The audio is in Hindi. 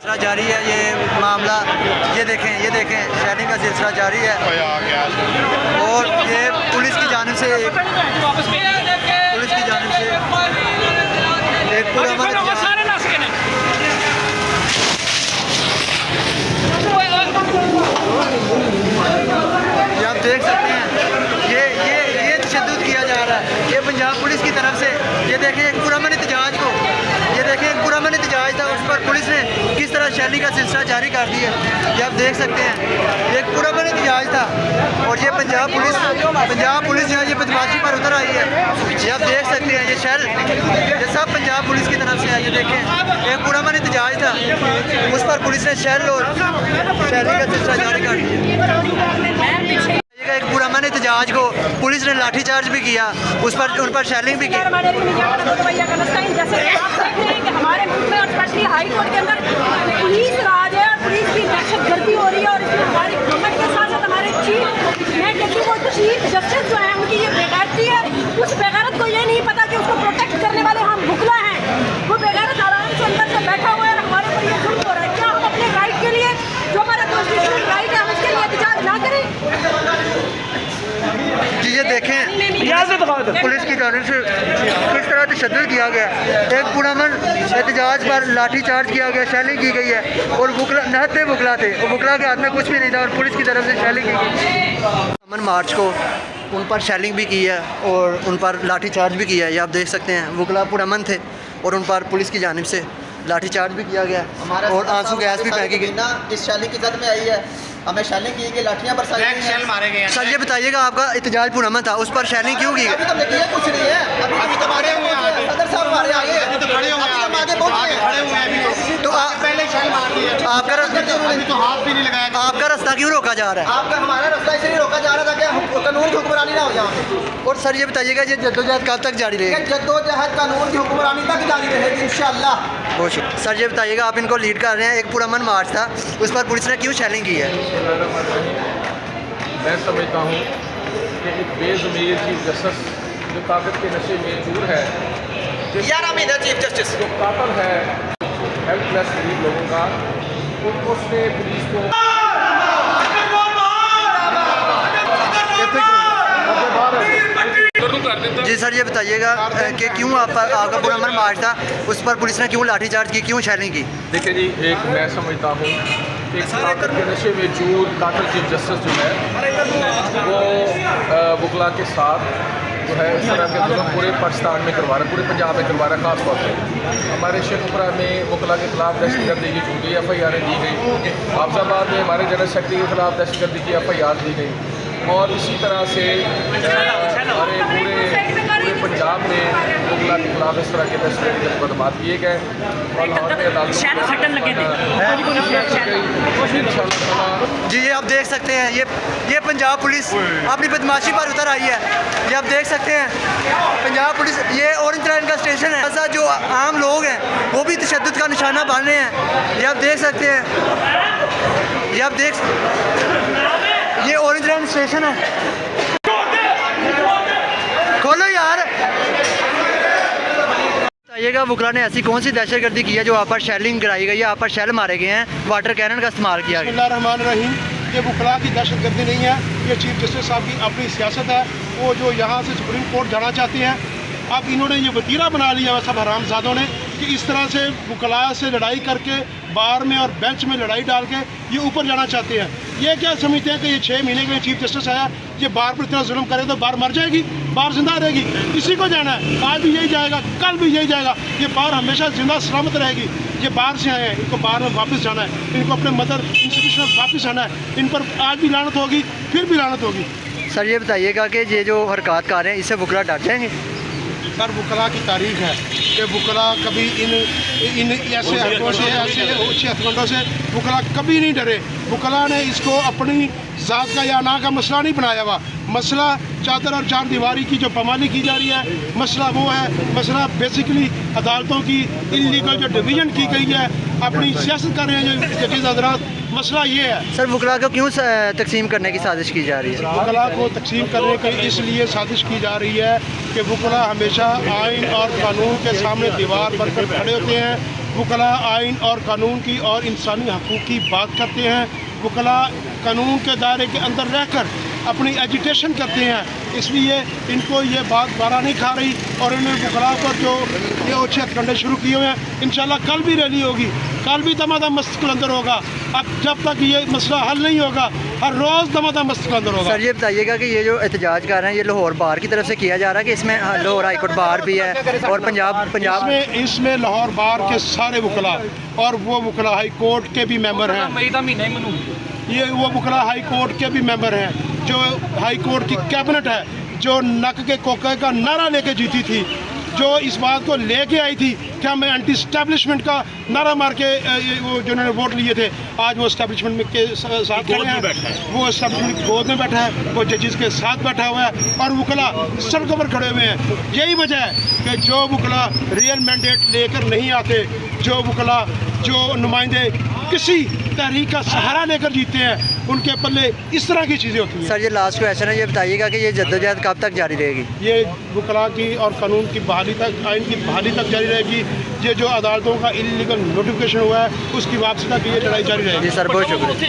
सिलसिला जारी है ये मामला, ये देखें शैलिंग का सिलसिला जारी है और ये पुलिस की जानिब से एक पुरअमन ये आप देख सकते हैं, ये तशद्दुद किया जा रहा है ये पंजाब पुलिस की तरफ से। ये देखें एक पुरअमन एहतजाज को, ये देखें एक पुरअमन एहतजाज था, उस पर पुलिस ने किस तरह शैली का सिलसिला जारी कर दिया। ये आप देख सकते हैं ये एक पुरअमन एहतजाज था और ये पंजाब पुलिस जो है ये बदमाशी पर उतर आई है। ये आप देख सकते हैं ये शैल ये सब पंजाब पुलिस की तरफ से है। ये देखें एक पुरअमन एहतजाज था, उस पर पुलिस ने शैल और शैली का सिलसिला जारी कर दिया। एक पुरअमन एहतजाज को पुलिस ने लाठीचार्ज भी किया, उन पर शैलिंग भी की। हमारे मुल्क में और स्पेशली हाई कोर्ट के अंदर पुलिस राज है और पुलिस की दहशतगर्दी हो रही है और इसमें हमारी गवर्नमेंट के साथ साथ हमारे चीफ जस्टिस जो है उनकी ये बेगैरती है। उस बेगैरत को ये नहीं पता कि उसको प्रोटेक्ट करने वाले हम भुखला हैं। वो बेगैरत आराम से अंदर से बैठा हुआ है और हमारे ऊपर ये जुल्म हो रहा है। क्या हम अपने राइट के लिए, जो हमारा कॉन्स्टिट्यूशनल राइट है, हम उसके लिए एहतजाज ना करें? जी ये देखें पुलिस की जानिब से किस तरह तशद्दुद किया गया। एक पुरअमन एहतजाज पर लाठीचार्ज किया गया, शैलिंग की गई है और नहत्ते वकला थे और वकला के हाथ में कुछ भी नहीं था और पुलिस की तरफ से शैलिंग की गई। अमन मार्च को उन पर शैलिंग भी की है और उन पर लाठीचार्ज भी किया है। ये आप देख सकते हैं वकला पुरअमन थे और उन पर पुलिस की जानिब से लाठीचार्ज भी किया गया और आंसू गैस भी फेंकी गई। इस शैलिंग की जद में आई है, हमें शैलिंग की गई, लाठियां बरसाई गई हैं, मारे गए हैं। सर ये बताइएगा आपका एहतजाज पुरअमन था, उस पर शैलिंग क्यों की गई? अभी तो किया कुछ नहीं है, अभी तो हमारे सदर साहब हमारे आगे हैं, तो खड़े हुए हैं, हम आगे पहुंचे हैं, खड़े हुए हैं अभी तो पहले शैल मार दिया। आपका तो हाथ भी नहीं लगाया। आपका रास्ता क्यों रोका जा रहा है? आपका हमारा रास्ता इसलिए रोका जा रहा था कि कानून की हुक्मरानी ना हो यहाँ पे। और सर ये बताइएगा ये जद्दोजहद कब तक जारी रहेगी? जद्दोजहद कानून की हुक्मरानी तक जारी रहेगी इंशाअल्लाह। बहुत शुक्रिया सर। ये बताइएगा आप इनको लीड कर रहे हैं, एक पुरअमन मार्च था, उस पर पुलिस ने क्यों शैलिंग की है? मैं समझता हूँ कि एक बेज़मीर चीफ जस्टिस जो ताकत के नशे में चूर है, चीफ जस्टिस जो कातल है हेल्पलेस गरीब लोगों का, उसने पुलिस को जी सर ये बताइएगा कि क्यों आपका पुरअमन मार्च था, उस पर पुलिस ने क्यों लाठीचार्ज की, क्यों शैलिंग की? देखिए जी, एक मैं समझता हूँ कि ताकत के नशे में चूर कातल चीफ जस्टिस जो है वो वकला के साथ जो है इस तरह के जुल्म पूरे पाकिस्तान में करवा रहा है, पूरे पंजाब में करवा रहा है। खास तौर पर हमारे शेखपुरा में वकला के खिलाफ दहशतगर्दी की झूठी FIR दी गई, हाफिजाबाद में हमारे जनरल सेक्रेटरी के खिलाफ दहशतगर्दी की FIR दी गई और इसी तरह से हमारे पूरे पंजाब में वकला के खिलाफ इस तरह के दहशतगर्दी के मुकदमात किए गए और लाहौर में अदालत। जी ये आप देख सकते हैं ये पंजाब पुलिस अपनी बदमाशी पर उतर आई है। ये आप देख सकते हैं पंजाब पुलिस, ये ऑरेंज लाइन का स्टेशन है, ऐसा जो आम लोग हैं वो भी तशद्दुद का निशाना बन रहे हैं। ये आप देख सकते हैं, ये ऑरेंज लाइन स्टेशन है। खोलो यार। बताइएगा वकला ने ऐसी कौन सी दहशतगर्दी की है जो आप पर शैलिंग कराई गई है, आप पर शैल मारे गए हैं, वाटर कैनन का इस्तेमाल किया गया? बिस्मिल्लाहिर्रहमानिर्रहीम। ये वकला की दहशतगर्दी नहीं है, ये चीफ जस्टिस साहब की अपनी सियासत है। वो जो यहाँ से सुप्रीम कोर्ट जाना चाहते हैं, अब इन्होंने ये वतीरा बना लिया है सब हरामजादों ने कि इस तरह से वकला से लड़ाई करके बार में और बेंच में लड़ाई डाल के ये ऊपर जाना चाहते हैं। ये क्या समझते हैं कि ये 6 महीने के लिए चीफ जस्टिस आया, ये बार पर इतना जुल्म करे तो बार मर जाएगी, बार जिंदा रहेगी? इसी को जाना है, आज भी यही जाएगा, कल भी यही जाएगा। ये बार हमेशा जिंदा सलामत रहेगी। ये बाहर से आए हैं, इनको बाहर में वापस जाना है, इनको अपने मदर इंस्टीट्यूशन में वापस आना है। इन पर आज भी लानत होगी, फिर भी लानत होगी। सर ये बताइएगा कि ये जो हरकत कर रहे हैं इससे वकला डर जाएंगे? सर वकला की तारीख है कि वकला कभी इन ऐसे हरकतों से, ऐसे अच्छे हथकंडों से वकला कभी नहीं डरे। वकला ने इसको अपनी ज़ात का या ना का मसला नहीं बनाया हुआ। मसला चादर और चार दीवारी की जो पामाली की जा रही है, मसला वो है। मसला बेसिकली अदालतों की इलीगल जो डिवीज़न की गई है, अपनी सियासत कर रहे हैं जो जजेज हज़रात, मसला ये है। सर वकला को क्यों तकसीम करने की साजिश की जा रही है? वकला को तकसीम करने की इसलिए साजिश की जा रही है कि वकला हमेशा आइन और कानून के सामने दीवार बनकर खड़े होते हैं। वकला आइन और कानून की और इंसानी हकूक़ की बात करते हैं। वकला कानून के दायरे के अंदर रहकर अपनी एजिटेशन करते हैं, इसलिए इनको ये बात बारा नहीं खा रही और इन्होंने वकला पर जो ये अच्छे हथकंडे शुरू किए हुए हैं। इंशाल्लाह कल भी रैली होगी, कल भी दमादम मस्त कलंदर होगा। अब जब तक ये मसला हल नहीं होगा, हर रोज़ दमादम मस्त कलंदर होगा। सर ये बताइएगा कि ये जो एहतजाज कर रहे हैं ये लाहौर बार की तरफ से किया जा रहा है कि इसमें लाहौर हाईकोर्ट बार भी है और पंजाब इसमें लाहौर बार के सारे वकला और वो वकला हाई कोर्ट के भी मेंबर हैं। ये वो वकला हाई कोर्ट के भी मेंबर हैं जो हाई कोर्ट की कैबिनेट है, जो नक के कोके का नारा लेके जीती थी, जो इस बात को लेके आई थी कि हमें एंटी स्टैब्लिशमेंट का नारा मार के वो जिन्होंने वोट लिए थे, आज वो स्टैब्लिशमेंट के साथ खड़े हैं। वो स्टैब्लिशमेंट की गोद में बैठा है, वो जजेस के साथ बैठा हुआ है और वकला सड़कों पर खड़े हुए हैं। यही वजह है कि जो वकला रियल मैंडेट लेकर नहीं आते, जो वकला जो नुमाइंदे किसी तहरीक का सहारा लेकर जीते हैं, उनके पल्ले इस तरह की चीज़ें होती हैं। सर ये लास्ट क्वेश्चन है, ये बताइएगा कि ये जद्दोजहद कब तक जारी रहेगी? ये वकला की और कानून की बहाली तक, आइन की बहाली तक जारी रहेगी। ये जो अदालतों का इलीगल नोटिफिकेशन हुआ है उसकी वापसी तक ये लड़ाई जारी रहेगी। जी सर बहुत शुक्रिया।